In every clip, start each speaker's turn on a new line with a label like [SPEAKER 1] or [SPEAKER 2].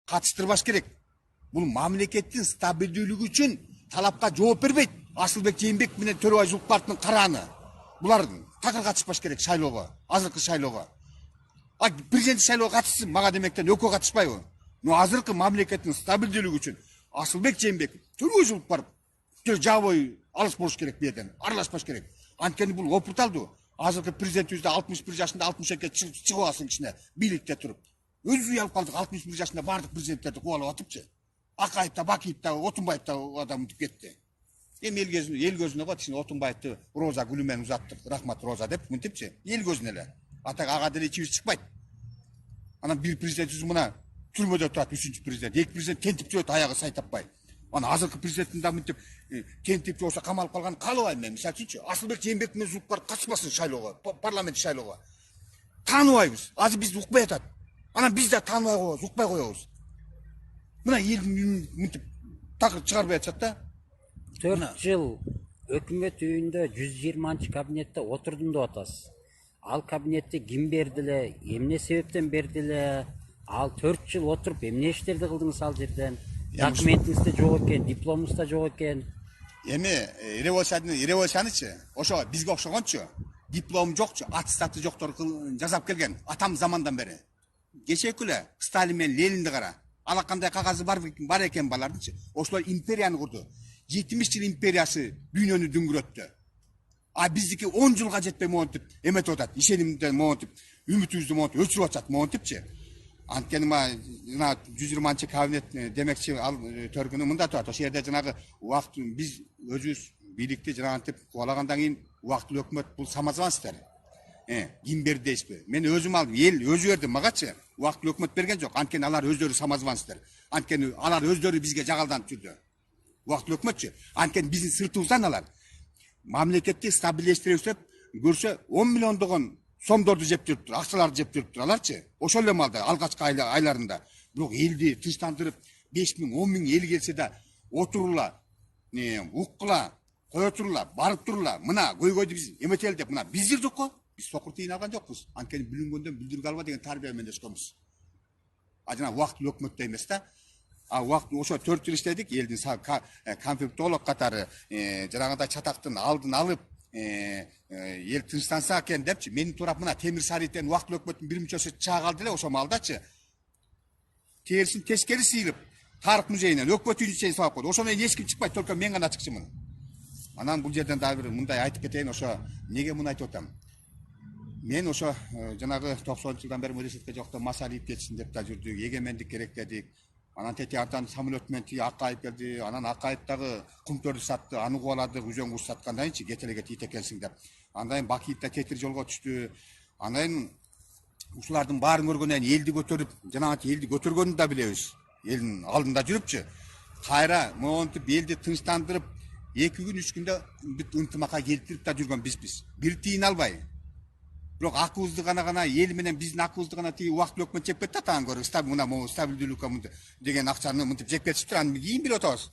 [SPEAKER 1] катыштырбаш керек. Бул мамлекеттин стабилдүүлүгү үчүн талапка жооп бербейт. Асылбек Жээнбеков менен Төрөбай Жулукбаровдун карааны. Булар такыр катышпаш керек шайлоого, азыркы шайлоого. Президент шайлоого катышсын, мага демектен экөө катышпайбы? Но азыркы мамлекеттин стабилдүүлүгү үчүн Асылбек Жээнбеков, Төрөбай Жулукбаров жабой алыс болуш керек беден, аралашпаш керек. Анткени бул опурталдуу. Азыркы президентибизде 61 жашында 62 чыгып алсын кичине бийликте туруп. Өзү уялып калдык, 61 жашында бардык президенттерди кубалап атыпчы. Акаев да, Бакиев да, Отунбаев да адам утуп кетти. Эми эл көзүнө го кичине Отунбаевди роза гүлү менен узаттык. Рахмат роза деп мынтипчи. Эл көзүнө эле. Атак ага деле ичибиз чыкпайт. Анан бир президентибиз мына түрмөдө турат, 3-чү президент. Эки президент тентип жүрөт, аягы сай таппай. Ана азыркы президенттин да мынтип тентип болсо камалып калган каалабайм мен. Мисалы үчүнчү, Асылбек Жээнбеков менен Жулукбаров катышпасын шайлоого, парламент шайлоого. Тааныбайбыз. Азыр бизди укпай атат. Анан биз да тааныбай коебуз, укпай коебуз. Мына элдин мынтип такыр чыгарбай атышат да.
[SPEAKER 2] 4 жыл өкмөт үйүндө 120 кабинетте отурдум деп атасыз. Ал кабинетти ким бердиле, эмне себептен бердиле? Ал 4 жыл отуруп эмне иштерди кылдыңыз ал жерден? Документиңизде жок экен, дипломуңузда жок экен.
[SPEAKER 1] Эми революциянычы, ошо бизге окшогончу, диплом жокчу, аттестаты жоктор жасап келген атам замандан бери. Кечээкү эле Сталин менен Ленинди кара. Ала кандай кагазы бар экен балардынчы. Ошолор империяны курду. 70 жыл империясы дүйнөнү дүңгүрөттү. А биздики 10 жылга жетпей монтип эметип атат. Ишенимден монтип, үмүтүбүздү монтип өчүрүп атат монтипчи. Анткени мына 120 кабинет демекчи ал төркүнү мында турат. Ошол жерде жанагы убакыт биз өзүбүз бийликти жанагынтип кубалагандан кийин убактылуу өкмөт бул самозванецтер. Ким берди дейсизби? Мен өзүм алдым, эл өзү берди магачы. Убактылуу өкмөт берген жок. Анткени алар өздөрү самозванецтер. Анткени алар өздөрү бизге жагалданып жүрдү. Убактылуу өкмөтчү. Анткени биздин сыртыбыздан алар мамлекетти стабилдештиребиз деп көрсө 10 миллиондогон сомдорду жеп жүрүптүр, акчаларды жеп жүрүптүр аларчы. Ошол эле малда алгачкы айларында. Бирок элди тынчтандырып 5 миң, 10 миң эл келсе да отурула, уккула, кое турула, барып турула. Мына көйгөйдү биз эметели деп мына биз жүрдүк го. Биз сокур тыйын алган жокпуз. Анткени бүлүнгөндөн бүлдүргө алба деген тарбия менен өскөнбүз. Жана убактылуу өкмөттө эмес да. Убакыт ошо 4 жыл иштедик, элдин конфликтолог катары жанагындай чатактын алдын алып эл тынчтанса экен депчи. Менин турап мына Темир Сарыевтен убактылуу өкмөттүн бир мүчөсү чыга калды эле ошо малдачы. Терисин тескери сыйылып, Тарых музейинен өкмөт үйүнүн чейин салып койду. Ошондон эч ким чыкпайт, только мен гана чыкчумун. Анан бул жерден дагы бир мындай айтып кетейин, ошо неге муну айтып атам. Мен ошо жанагы 90-жылдан бери муниципалитетке жокто Масалиев кетсин деп да жүрдүк, эгемендик керек дедик. Анан тети антан самолет менен Акаев келди, анан Акаев дагы кумтөрдү сатты, аны кубаладык, үзөң куш саткандан кийинчи кетелеге тиет экенсиң деп. Андан кийин Бакиев да тетир жолго түштү. Андан кийин ушулардын баарын көргөндөн кийин элди көтөрүп, жанагы элди көтөргөнүн да билебиз. Элдин алдында жүрүпчү. Кайра монтип элди тынчтандырып 2 күн 3 күндө бүт ынтымакка келтирип да жүргөн бизбиз. Бир тиын албай. Бирок акыбызды гана эл менен биздин акыбызды гана тиги убактылуу өкмөт жеп кетти тагын көрүп. Мына стабилдүүлүккө деген акчаны мынтип жеп кетиптир. Анан кийин билип атабыз.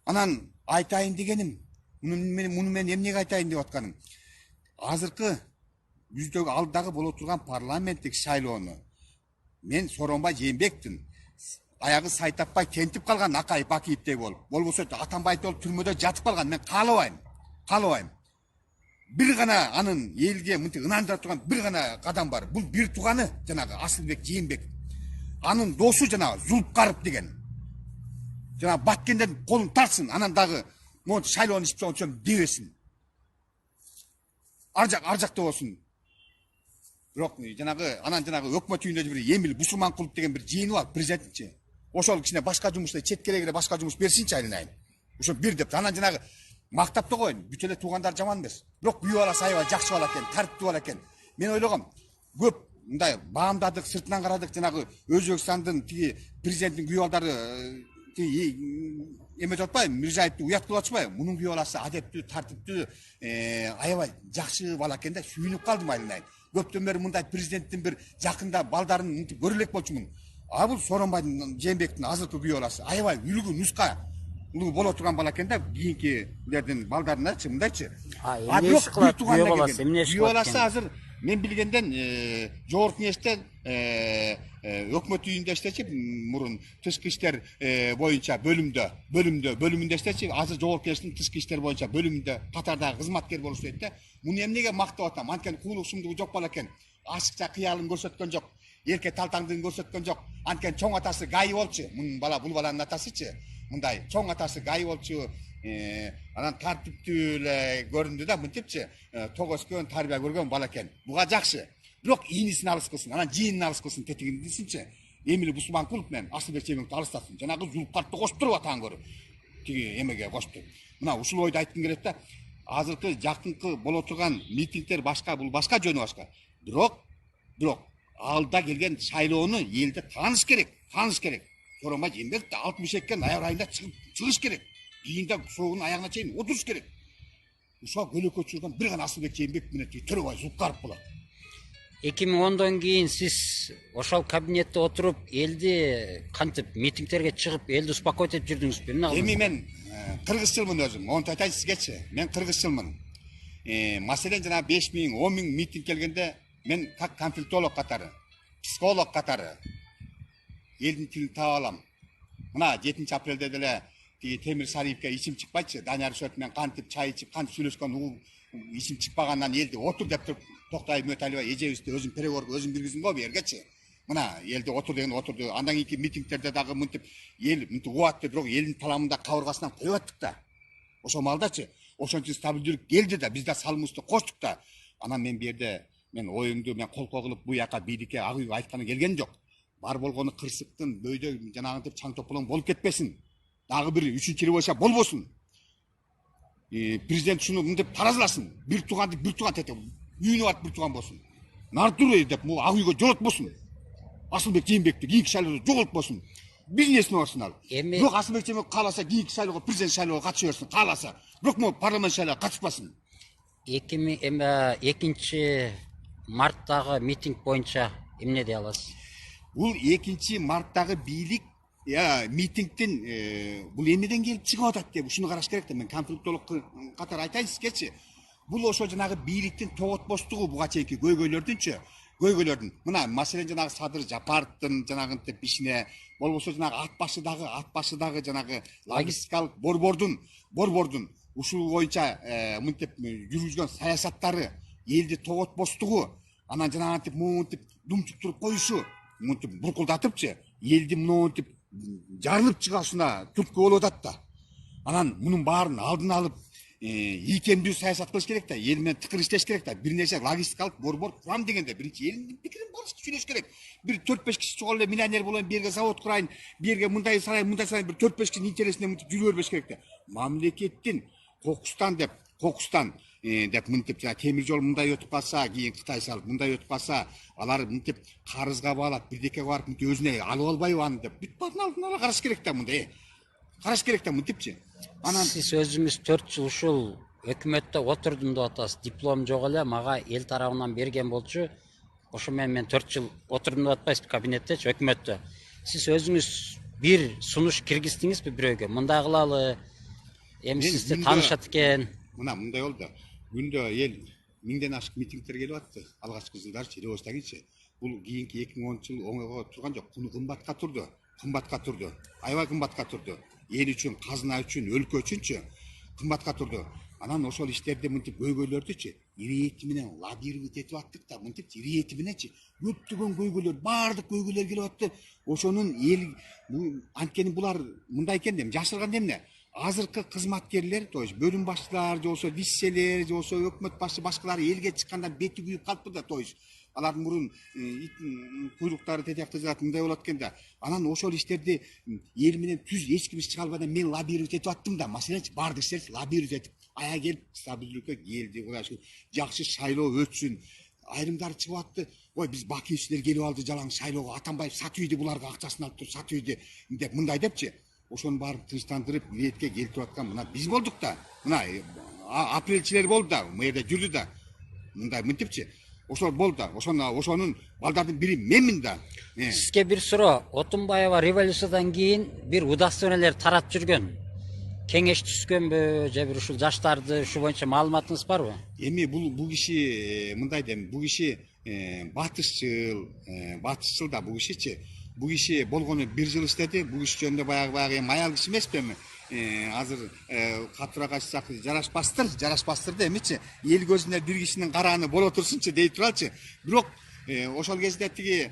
[SPEAKER 1] Анан айтайын дегеним, муну мен эмнеге айтайын деп атканым. Азыркы жүздөгү алдагы боло турган парламенттик шайлоону мен Сооронбай Жээнбековдун аягы сай таппай тентип калган Акаев Бакиевдей болуп, болбосо Атамбаев болуп түрмөдө жатып калган мен каалабайм. Бир гана анын элге мынтип ынандыра турган бир гана кадам бар. Бул бир тууганы жанагы Асылбек Жээнбеков. Анын досу жанагы Жулукбаров деген. Жанагы Баткенден колун тартсын, анан дагы монтип шайлоону ишип чоң дебесин. Ар жакта болсун. Бирок анан жанагы өкмөт үйүндө бир Эмил Бусурманкулов деген бир жыйыны бар, президентчи. Ошол кичине башка жумушта четкерээк эле башка жумуш берсинчи айнайын. Ошо бир деп. Анан жанагы мактап да коеюн, бүт эле туугандар жаман эмес. Бирок күйөө бала сайбай жакшы бала экен, тартиптүү бала экен. Мен ойлогом, көп мындай баамдадык, сыртынан карадык, жанагы Өзбекстандын тиги президенттин күйөө балдары эметип атпайбы, Мирзаевди уят кылып атышпайбы? Мунун күйөө баласы адептүү, тартиптүү, аябай жакшы бала экен да, сүйүнүп калдым айнайын. Көптөн бери мындай президенттин бир жакында балдарын мынтип көрө элек болчумун. Бул Сооронбай Жээнбековдун азыркы күйөө баласы аябай үлгү нуска боло турган бала экен да, кийинкилердин балдарыначы мындайчы.
[SPEAKER 2] Эмне иш кылат күйөө баласы, эмне иш кылат?
[SPEAKER 1] Күйөө баласы азыр мен билгенден жогорку кеңеште өкмөт үйүндө иштечи, мурун тышкы иштер боюнча бөлүмүндө иштечи, азыр жогорку кеңештин тышкы иштер боюнча бөлүмүндө катардагы кызматкер болуп иштейт да. Муну эмнеге мактап атам? Анткени куулук сумдугу жок бала экен. Ашыкча кыялын көрсөткөн жок. Эрке талтаңдыгын көрсөткөн жок. Анткени чоң атасы гайы болчу. Бул баланын атасычы. Мындай чоң атасы гайы болчу. Анан тартиптүү эле көрүндү да, мынтипчи, ток өскөн, тарбия көргөн бала экен. Буга жакшы. Бирок ийнисин алыс кылсын, анан жыйынын алыс кылсын, тетигин десинчи. Эмили Бусманкулов менен Асылбек Чебековду алыстасын. Жанагы Зулукартты коштуруп атаан көрүп. Тиги эмеге кошту. Мына ушул ойду айткым келет да. Азыркы жакынкы боло турган митингдер башка, бул башка жөнү башка. Бирок алда келген шайлоону элде тааныш керек. Сооронбай Жээнбеков да 62 ноябрь айында чыгыш керек. Кийинде соогунун аягына чейин отуруш керек. Ушуга көлөкө чурган бир гана Асылбек Жээнбеков менен Төрөбай Зулукаров болот.
[SPEAKER 2] 2010 кийин сиз ошол кабинетте отуруп, элди кантип митингтерге чыгып, элди успокойтуп жүрдүңүзбү?
[SPEAKER 1] Эми мен кыргызчылмын өзүм. Onu айтайын сизгечи. Мен кыргызчылмын. Маселен жана 5000, 10000 митинг келгенде мен как конфликтолог катары, психолог катары элдин тилин таап алам. Мына 7 апрелде деле Темир Сариевке ичим чыкпайчы. Данияр Үсөтов менен кантип чай ичип, кантип сүйлөшкөн, ичим чыкпагандан элди отур деп туруп Токтай Мөталиева эжебизди өзүн переговорго өзүн киргизин го бергечи. Мына элди отур деген отурду. Андан кийинки митингтерде дагы мынтип эл мынтип убатты, бирок элдин таламында кабыргасынан коюп аттык да. Ошол маалдачы ошончо стабилдүүлүк келди да, биз да салымыбызды коштук да. Анан мен берде мен оюмду мен колко кылып бу жака бийликке агып айтканы келген жок. Бар болгону кырсыктын бөйдө жанагынтип чаң тополоң болуп кетпесин. Дагы бир 3-чү революция болбосун. Президент шуну мынтип таразыласын. Бир туганды бир туган тете. Үйүнө барып бир туган болсун. Нартур деп бул ак үйгө жолотпосун. Асылбек Жээнбекти кийинки шайлоодо жоголтпосун. Бизнесине барсын ал. Бирок Асылбек Жээнбеков кааласа кийинки шайлоого, президент шайлоого катыша берсин, кааласа. Бирок могу парламент шайлоого катышпасын.
[SPEAKER 2] 2 марттагы митинг боюнча эмне дей аласыз?
[SPEAKER 1] Бул 2 марттагы бийлик митингдин бул эмнеден келип чыгып атат деп ушуну караш керек да. Мен конфликтолог катары айтайын сизгечи. Бул ошо жанагы бийликтин тоготпостугу буга чейинки көйгөйлөрдүн. Мына маселен жанагы Садыр Жапаровдун жанагынтип ишине, болбосо жанагы ат башыдагы жанагы логистикалык борбордун ушул боюнча мынтип жүргүзгөн саясаттары, элди тоготпостугу, анан жанагынтип мынтип думчуп туруп коюшу, мынтип буркулдатыпчы, элди мынтип жарылып чыгасына түрткү болуп атат да. Анан мунун баарын алдын алып ийкемдүү саясат кылыш керек да, эл менен тыкыр иштеш керек да. Бир нерсе логистикалык борбор курам дегенде биринчи элдин пикирин барышып сүйлөш керек. Бир 4-5 киши чогуу эле миллионер болоюн, бирге завод курайын, бирге мындай сарайын, бир 4-5 кишинин интересине мынтип жүрө бербеш керек да. Мамлекеттин кокустан деп мынтип темир жол мындай өтүп калса, кийин Кытай салып мындай өтүп калса, алар мынтип карызга баалап, бирдекке барып мынтип өзүнө алып албайбы аны деп. Бүт баарын алдын ала караш керек да мындай. Караш керек да мынтипчи.
[SPEAKER 2] Анан сиз өзүңүз 4 жыл ушул өкмөттө отурдум деп атасыз. Диплом жок эле, мага эл тарабынан берген болчу. Ошо менен мен 4 жыл отурдум деп атпайсызбы кабинеттечи, өкмөттө. Сиз өзүңүз бир сунуш киргиздиңизби бирөөгө? Мындай кылалы. Эми сизде таанышат экен.
[SPEAKER 1] Мына мындай болду. Күндө эл 1000ден ашык митингдер келип атты. Алгачкы жылдарчы, революциягичи. Бул кийинки 2010 жыл оңойго турган жок. Куну кымбатка турду. Аябай кымбатка турду. Эл үчүн, казына үчүн, өлкө үчүнчү кымбатка турду. Анан ошол иштерди мынтип көйгөйлөрдүчү ирети менен лоббировать этип аттык да, мынтип ирети мененчи көптөгөн көйгөйлөр, баардык көйгөйлөр келип атты. Ошонун эл анткени булар мындай экен деп жашырган эмне? Азыркы кызматкерлер, то есть бөлүм башчылары, же болсо виселер, же болсо өкмөт башчы башкалары элге чыкканда бети күйүп калыпты да, то есть алардын мурун куйлуктары тетиякты жаат мындай болот экен да. Анан ошол иштерди эл менен түз эч ким чыга албайдан мен лоббировать этип аттым да. Маселенчи баардык иштерди лоббировать этип ая келип стабилдүүлүккө келди, Кудай шүгүр, жакшы шайлоо өтсүн. Айрымдары чыгып атты. Ой, биз бакиевчилер келип алды жалаң шайлоого, Атамбаев сатып үйдү, буларга акчасын алып туруп сатып үйдү деп мындай депчи. Ошонун баарын тынчтандырып, иретке келтирип аткан мына биз болдук да. Мына апрелчилер болду да, мэрде жүрдү да. Мындай мынтипчи. Ошол болду да. Ошонун балдардын бири менмин да.
[SPEAKER 2] Сизге бир суроо. Отунбаева революциядан кийин бир удостоверениялер таратып жүргөн. Кеңеш түскөнбү, же бир ушул жаштарды ушу боюнча маалыматыңыз барбы?
[SPEAKER 1] Эми бул киши мындай дейм, бул киши батышчыл да бул кишичи. Бул киши болгону 1 жыл иштеди. Бул киши жөнүндө баягы маял киши эмеспенби? Азыр катуураак айтсак жарашпастыр да эмичи. Эл көзүнө бир кишинин карааны боло турсунчу дей туралчы. Бирок ошол кезде тиги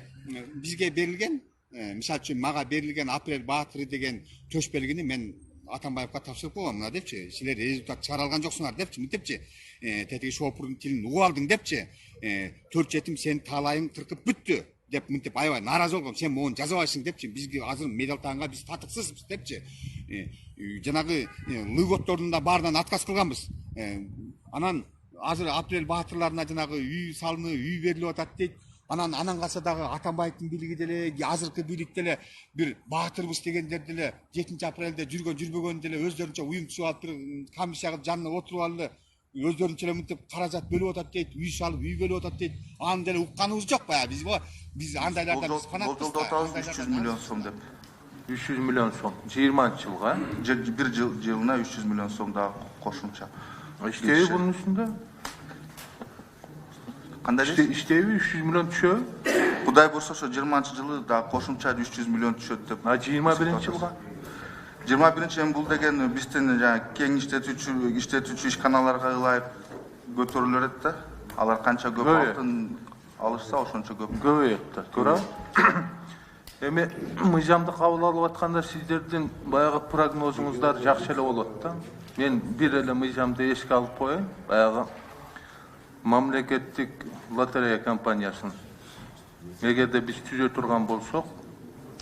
[SPEAKER 1] бизге берилген, мисалы үчүн мага берилген Апрель Баатыры деген төш белгини мен Атамбаевка тапшырып койгом мына депчи. Силер результат чыгара алган жоксуңар депчи, мынтипчи. Тетиги шопурдун тилин угуп алдың депчи. 4 жетим сен талайың тыркып бүттү деп мынтип аябай нааразы болгом. Сен могуну жазабайсың депчи. Бизге азыр медал таанга биз татыксызбыз депчи. Жанагы лыготтордун да баарынан отказ кылганбыз. Анан азыр Апрель Баатырларына жанагы үй салынып, үй берилип атат дейт. Анан калса дагы Атамбаевдин бийлиги деле, азыркы бийлик деле бир баатырбыз дегендер деле 7 апрелде жүрбөгөн деле өздөрүнчө уюм түзүп алып бир комиссия жанына отуруп алып өздөрүнчө эле мынтип каражат бөлүп атат дейт, үй салып, үй бөлүп атат дейт. Аны деле укканыбыз жок баягы биз андайларда биз фанатпыз.
[SPEAKER 3] Бул жолдо 300 миллион сом деп.
[SPEAKER 4] 300 миллион сом 20-жылга.
[SPEAKER 3] Bir жылына 300 миллион сом да кошумча.
[SPEAKER 4] İştevi bunun üstünde.
[SPEAKER 3] Кандай дейсиң?
[SPEAKER 4] İştevi 300 milyon düşüyor.
[SPEAKER 3] Кудай болсо ошо 20-жылы да кошумча 300 миллион түшөт деп.
[SPEAKER 4] 21-жылга.
[SPEAKER 3] 21 эми бул деген биздин кең иштетүүчү ишканаларга ылайык көтөрүлөр эт да. Алар канча көп алтын алышса ошончо көп.
[SPEAKER 4] Көбөйөт. Көрөм. Эми мыйзамды кабыл алып атканда сиздердин баягы прогнозуңуздар жакшы эле болот да. Мен бир эле мыйзамды эске алып коеюн. Баягы мамлекеттик лотерея компаниясын эгерде биз түзө турган болсок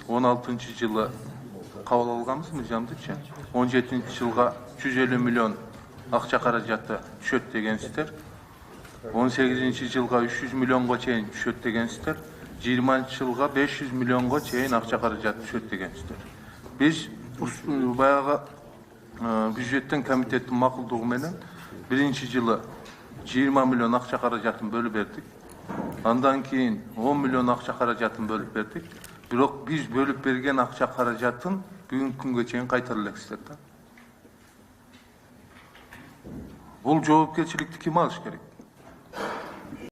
[SPEAKER 4] 16-жылы кабыл алганбыз мыйзамдычы. 17-жылга 150 миллион акча каражаты түшөт дегенсиздер. 18-жылга 300 миллионго чейин түшөт дегенсиздер. 20-жылга 500 миллионго чейин акча каражаты түшөт дегенсиздер. Биз баягы бюджеттен комитеттин макулдугу менен 1-жылы 20 миллион акча каражатын бөлүп бердик. Андан кийин 10 миллион акча каражатын бөлүп бердик. Бирок биз бөлүп берген акча каражатын бүгүнкү күнгө чейин кайтара элексиздер да. Бул жоопкерчиликти ким алыш керек?